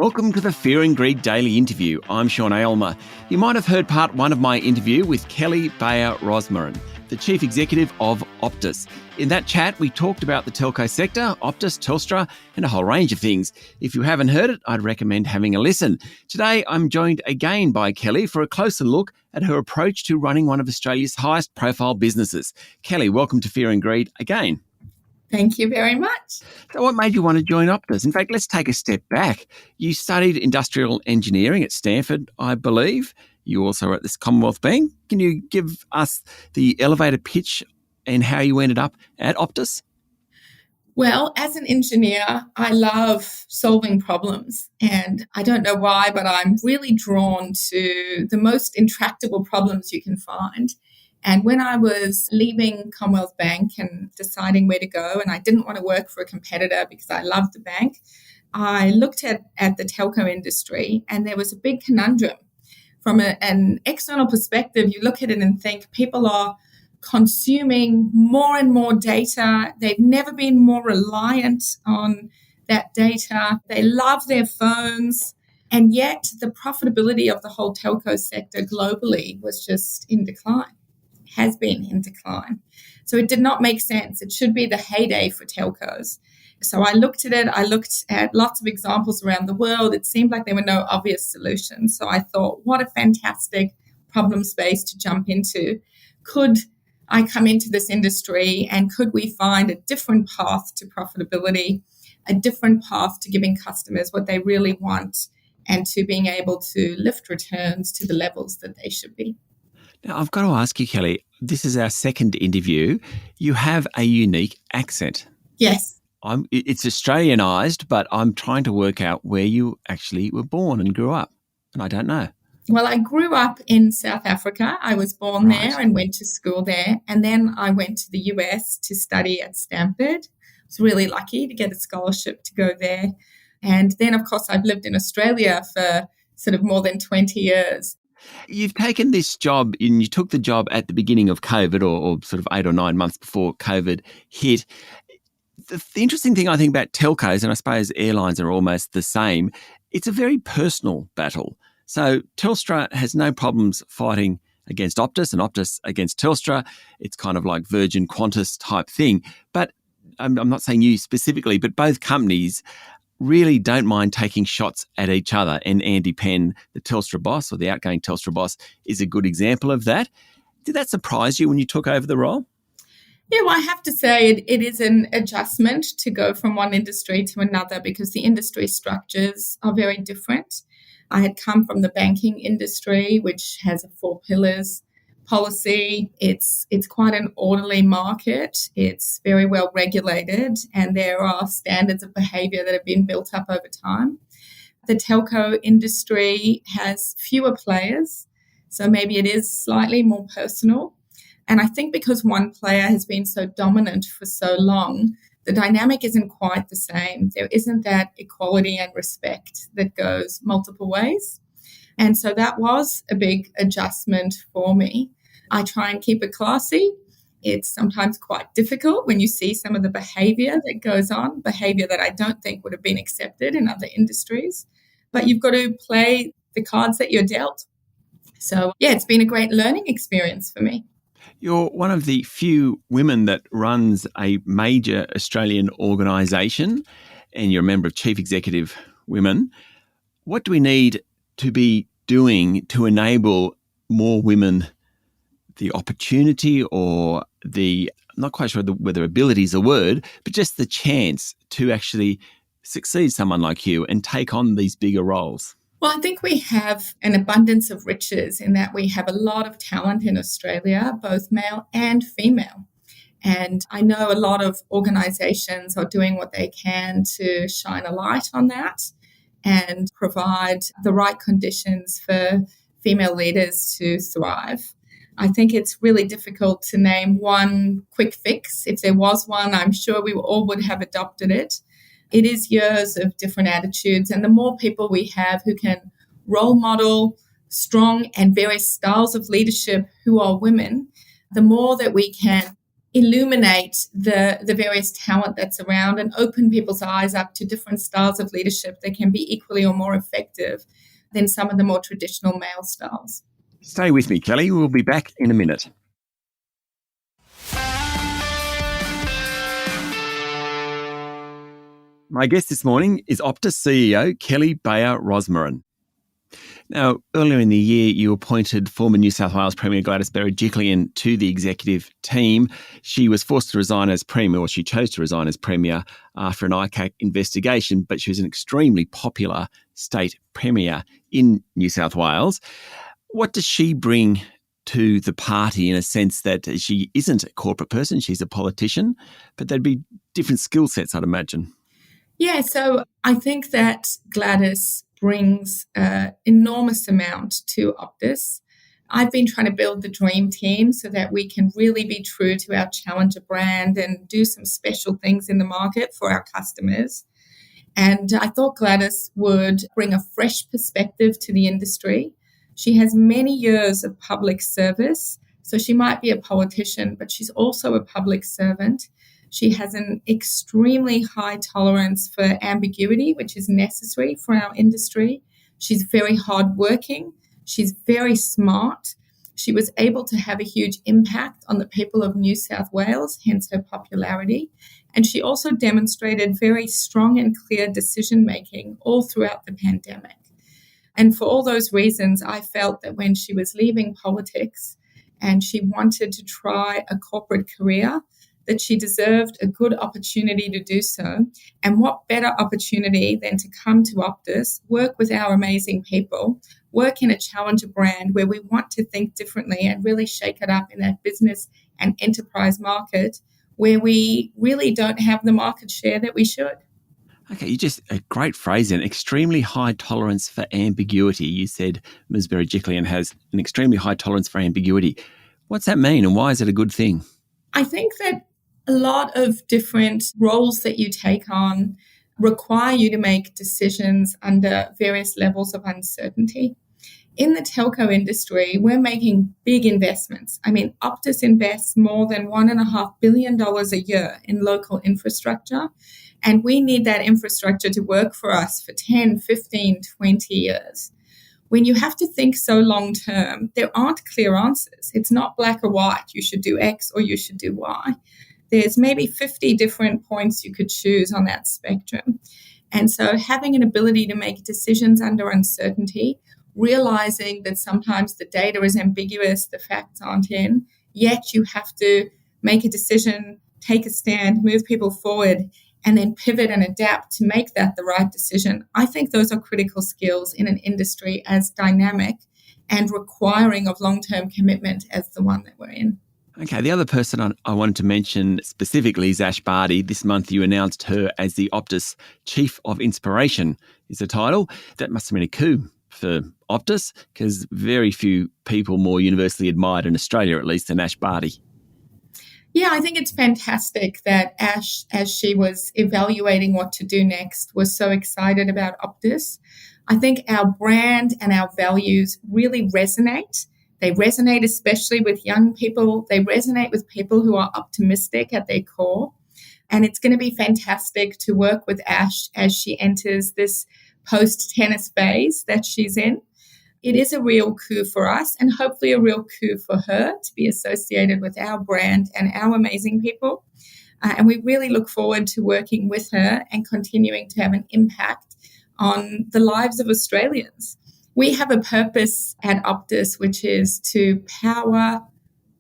Welcome to the Fear and Greed Daily Interview. I'm Sean Aylmer. You might have heard part one of my interview with Kelly Bayer Rosmarin, the Chief Executive of Optus. In that chat, we talked about the telco sector, Optus, Telstra, and a whole range of things. If you haven't heard it, I'd recommend having a listen. Today, I'm joined again by Kelly for a closer look at her approach to running one of Australia's highest profile businesses. Kelly, welcome to Fear and Greed again. Thank you very much. So what made you want to join Optus? In fact, let's take a step back. You studied industrial engineering at Stanford, I believe. You also are at this Commonwealth Bank. Can you give us the elevator pitch and how you ended up at Optus? Well, as an engineer, I love solving problems. And I don't know why, but I'm really drawn to the most intractable problems you can find. And when I was leaving Commonwealth Bank and deciding where to go, and I didn't want to work for a competitor because I loved the bank, I looked at the telco industry and there was a big conundrum. From an external perspective, you look at it and think people are consuming more and more data. They've never been more reliant on that data. They love their phones. And yet the profitability of the whole telco sector globally was just in decline. Has been in decline. So it did not make sense. It should be the heyday for telcos. So I looked at it. I looked at lots of examples around the world. It seemed like there were no obvious solutions. So I thought, what a fantastic problem space to jump into. Could I come into this industry and could we find a different path to profitability, a different path to giving customers what they really want and to being able to lift returns to the levels that they should be? Now, I've got to ask you, Kelly, this is our second interview. You have a unique accent. Yes. It's Australianised, but I'm trying to work out where you actually were born and grew up, and I don't know. Well, I grew up in South Africa. I was born there and went to school there. And then I went to the US to study at Stanford. I was really lucky to get a scholarship to go there. And then, of course, I've lived in Australia for sort of more than 20 years. You've taken this job and you took the job at the beginning of COVID or sort of 8 or 9 months before COVID hit. The interesting thing I think about telcos, and I suppose airlines are almost the same, it's a very personal battle. So Telstra has no problems fighting against Optus and Optus against Telstra. It's kind of like Virgin Qantas type thing. But I'm not saying you specifically, but both companies really don't mind taking shots at each other. And Andy Penn, the Telstra boss or the outgoing Telstra boss, is a good example of that. Did that surprise you when you took over the role? Yeah, well, I have to say it is an adjustment to go from one industry to another because the industry structures are very different. I had come from the banking industry, which has a 4 pillars policy. It's quite an orderly market. It's very well regulated and there are standards of behaviour that have been built up over time. The telco industry has fewer players, so maybe it is slightly more personal. And I think because one player has been so dominant for so long, the dynamic isn't quite the same. There isn't that equality and respect that goes multiple ways. And so that was a big adjustment for me. I try and keep it classy. It's sometimes quite difficult when you see some of the behaviour that goes on, behaviour that I don't think would have been accepted in other industries. But you've got to play the cards that you're dealt. So, yeah, it's been a great learning experience for me. You're one of the few women that runs a major Australian organisation and you're a member of Chief Executive Women. What do we need to be doing to enable more women the opportunity or I'm not quite sure whether ability is a word, but just the chance to actually succeed someone like you and take on these bigger roles? Well, I think we have an abundance of riches in that we have a lot of talent in Australia, both male and female. And I know a lot of organisations are doing what they can to shine a light on that and provide the right conditions for female leaders to thrive. I think it's really difficult to name one quick fix. If there was one, I'm sure we all would have adopted it. It is years of different attitudes, and the more people we have who can role model strong and various styles of leadership who are women, the more that we can illuminate the various talent that's around and open people's eyes up to different styles of leadership that can be equally or more effective than some of the more traditional male styles. Stay with me, Kelly. We'll be back in a minute. My guest this morning is Optus CEO Kelly Bayer Rosmarin. Now, earlier in the year, you appointed former New South Wales Premier Gladys Berejiklian to the executive team. She was forced to resign as Premier, or she chose to resign as Premier after an ICAC investigation, but she was an extremely popular state Premier in New South Wales. What does she bring to the party in a sense that she isn't a corporate person, she's a politician, but there'd be different skill sets, I'd imagine? Yeah, so I think that Gladys brings an enormous amount to Optus. I've been trying to build the dream team so that we can really be true to our challenger brand and do some special things in the market for our customers. And I thought Gladys would bring a fresh perspective to the industry. She has many years of public service, so she might be a politician, but she's also a public servant. She has an extremely high tolerance for ambiguity, which is necessary for our industry. She's very hardworking. She's very smart. She was able to have a huge impact on the people of New South Wales, hence her popularity. And she also demonstrated very strong and clear decision-making all throughout the pandemic. And for all those reasons, I felt that when she was leaving politics and she wanted to try a corporate career, that she deserved a good opportunity to do so. And what better opportunity than to come to Optus, work with our amazing people, work in a challenger brand where we want to think differently and really shake it up in that business and enterprise market where we really don't have the market share that we should. Okay, you just a great phrase, an extremely high tolerance for ambiguity. You said Ms. Berejiklian has an extremely high tolerance for ambiguity. What's that mean and why is it a good thing? I think that a lot of different roles that you take on require you to make decisions under various levels of uncertainty. In the telco industry, we're making big investments. I mean, Optus invests more than $1.5 billion a year in local infrastructure, and we need that infrastructure to work for us for 10, 15, 20 years. When you have to think so long term, there aren't clear answers. It's not black or white. You should do X or you should do Y. There's maybe 50 different points you could choose on that spectrum. And so having an ability to make decisions under uncertainty, realizing that sometimes the data is ambiguous, the facts aren't in, yet you have to make a decision, take a stand, move people forward, and then pivot and adapt to make that the right decision. I think those are critical skills in an industry as dynamic and requiring of long-term commitment as the one that we're in. Okay, the other person I wanted to mention specifically is Ash Barty. This month you announced her as the Optus Chief of Inspiration is the title. That must have been a coup for Optus because very few people more universally admired in Australia, at least, than Ash Barty. Yeah, I think it's fantastic that Ash, as she was evaluating what to do next, was so excited about Optus. I think our brand and our values really resonate. They resonate especially with young people. They resonate with people who are optimistic at their core. And it's going to be fantastic to work with Ash as she enters this post-tennis phase that she's in. It is a real coup for us and hopefully a real coup for her to be associated with our brand and our amazing people. And we really look forward to working with her and continuing to have an impact on the lives of Australians. We have a purpose at Optus, which is to power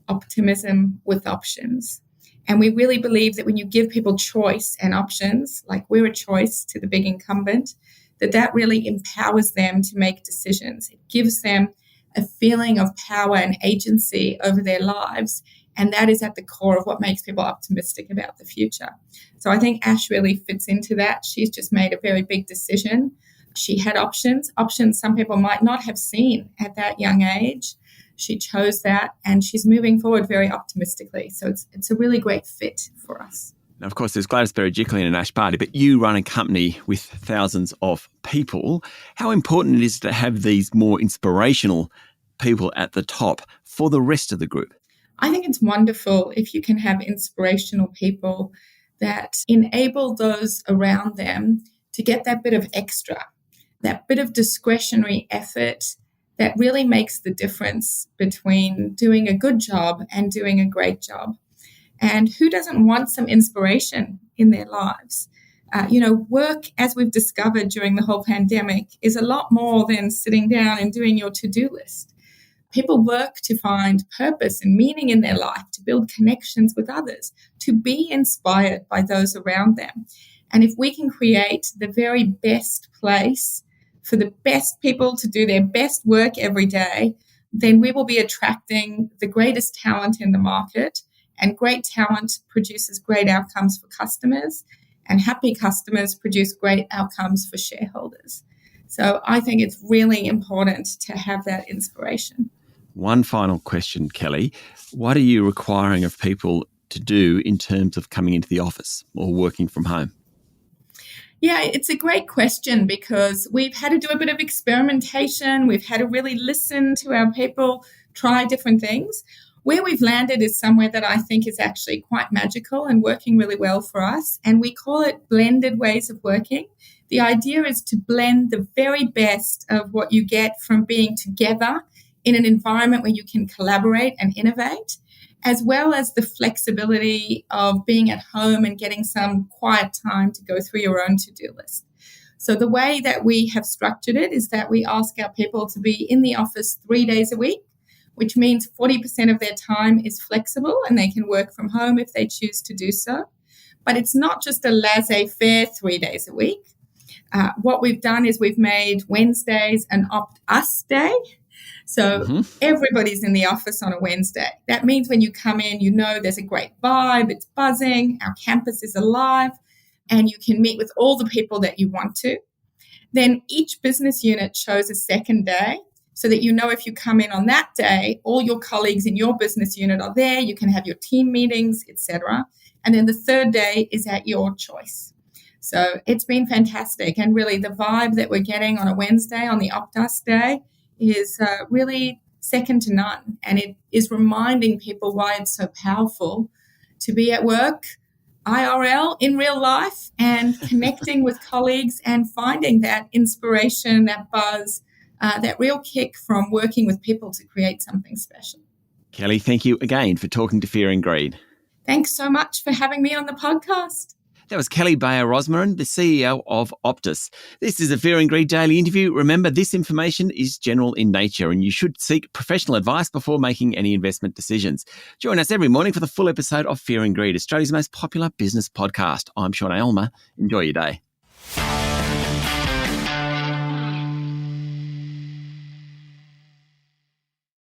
optimism with options. And we really believe that when you give people choice and options, like we're a choice to the big incumbent, that really empowers them to make decisions. It gives them a feeling of power and agency over their lives. And that is at the core of what makes people optimistic about the future. So I think Ash really fits into that. She's just made a very big decision. She had options some people might not have seen at that young age. She chose that and she's moving forward very optimistically. So it's a really great fit for us. Now, of course, there's Gladys Berejiklian and Ash Barty, but you run a company with thousands of people. How important it is to have these more inspirational people at the top for the rest of the group? I think it's wonderful if you can have inspirational people that enable those around them to get that bit of extra, that bit of discretionary effort that really makes the difference between doing a good job and doing a great job. And who doesn't want some inspiration in their lives? Work, as we've discovered during the whole pandemic, is a lot more than sitting down and doing your to-do list. People work to find purpose and meaning in their life, to build connections with others, to be inspired by those around them. And if we can create the very best place for the best people to do their best work every day, then we will be attracting the greatest talent in the market. And great talent produces great outcomes for customers, and happy customers produce great outcomes for shareholders. So I think it's really important to have that inspiration. One final question, Kelly. What are you requiring of people to do in terms of coming into the office or working from home? Yeah, it's a great question because we've had to do a bit of experimentation. We've had to really listen to our people, try different things. Where we've landed is somewhere that I think is actually quite magical and working really well for us. And we call it blended ways of working. The idea is to blend the very best of what you get from being together in an environment where you can collaborate and innovate, as well as the flexibility of being at home and getting some quiet time to go through your own to-do list. So the way that we have structured it is that we ask our people to be in the office 3 days a week, which means 40% of their time is flexible and they can work from home if they choose to do so. But it's not just a laissez-faire 3 days a week. What we've done is we've made Wednesdays an Optus day. So everybody's in the office on a Wednesday. That means when you come in, you know there's a great vibe, it's buzzing, our campus is alive, and you can meet with all the people that you want to. Then each business unit chose a second day so that you know if you come in on that day, all your colleagues in your business unit are there, you can have your team meetings, etc. And then the third day is at your choice. So it's been fantastic. And really the vibe that we're getting on a Wednesday, on the Optus day, is really second to none. And it is reminding people why it's so powerful to be at work, IRL, in real life, and connecting with colleagues and finding that inspiration, that buzz, that real kick from working with people to create something special. Kelly, thank you again for talking to Fear and Greed. Thanks so much for having me on the podcast. That was Kelly Rosmarin, the CEO of Optus. This is a Fear and Greed daily interview. Remember, this information is general in nature and you should seek professional advice before making any investment decisions. Join us every morning for the full episode of Fear and Greed, Australia's most popular business podcast. I'm Sean Aylmer. Enjoy your day.